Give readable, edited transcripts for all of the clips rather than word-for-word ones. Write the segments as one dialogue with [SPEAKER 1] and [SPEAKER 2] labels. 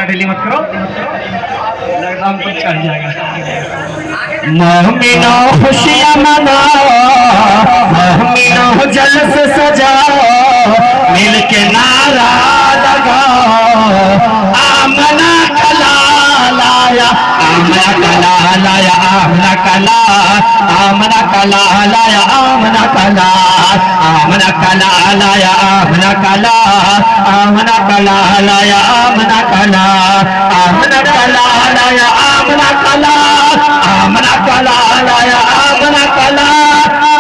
[SPEAKER 1] Camera डिली मत करो, लगता कुछ चढ़ जाएगा। मोमिनो खुशियाँ मनाओ, मोमिनो जलस सजाओ, मिल के नारा लगाओ, आमना कला लाया, आमना कला लाया, आमना कला, आमना कला लाया, आमना कला, आमना कला लाया, आमना कला, आमना कला लाया, आमना कला, आमना कला लाया, आमना कला, आमना कला लाया, आमना कला।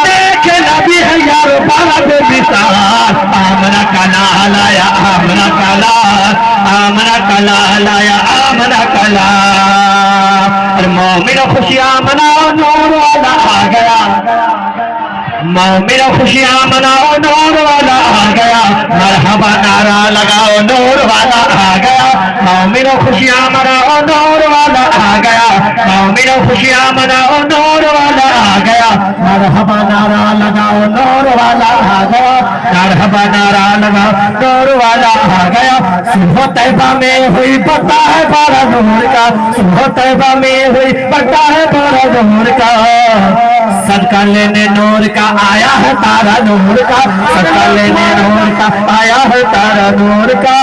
[SPEAKER 1] देख नबी है यार बाबा बेमिसाल, आमना कला लाया, आमना कला, आमना कला लाया, आमना कला। और मोमिन खुशियाँ मनाओ, नूर वाला आ गया, मोमिन खुशियाँ मनाओ, नूर वाला आ गया, मरहबा नारा लगाओ, नूर वाला आ गया, मोमिन खुशियाँ मनाओ, नूर वाला आ गया, मोमिन खुशियाँ मनाओ, नूर वाला आ गया, मरहबा नारा लगाओ, नूर वाला आ गया, मरहबा नारा लगाओ, नूर वाला आ गया। सुबह तैबा में हुई पता है बारह नूर का, सुबह तैबा में हुई पता है बारह नूर का, सदका लेने नूर का आया है तारा नूर का, सदका लेने नूर का आया है तारा नूर का,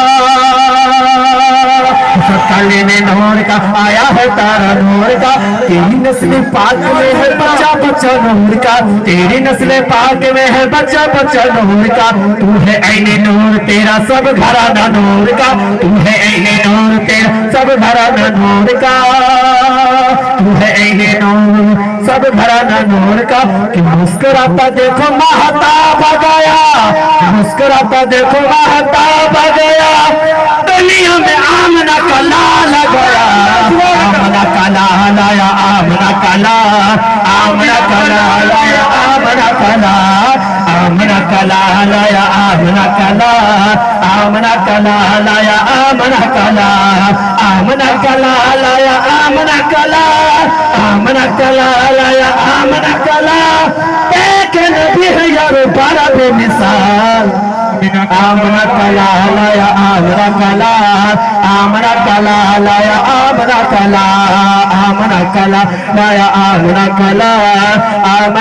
[SPEAKER 1] सदका लेने नूर का आया है तारा नूर का। तेरी नस्ल पाक में है बच्चा बच्चा नूर का, तेरी नस्ल पाक में है बच्चा बच्चा नूर का, तू है ऐने नूर तेरा सब घराना नूर का, तू है ऐने नूर तेरा सब घराना नूर का, तू है ऐने नूर सब घराना नूर का। कि मुस्कुराता देखो महताब आ गया, मुस्कुराता देखो महताब आ गया, दुनिया में आमना का लाल आ गया, आमना का लाल आया, आमना का लाल, आमना का लाल आया, आमना का लाल, आमना का लाल आया, आमना का लाल, आमना का लाल आया, आमना का लाल, आमना का लाल आया, आमना का लाल, आमना का लाल आया, आमना का लाल। एक नबी है यार बड़ा बेमिसाल, आमना का लाल आया, आमना का लाल, आमना का लाल आया, आमना का लाल, आमना का लाल आया, आमना का लाल, आमना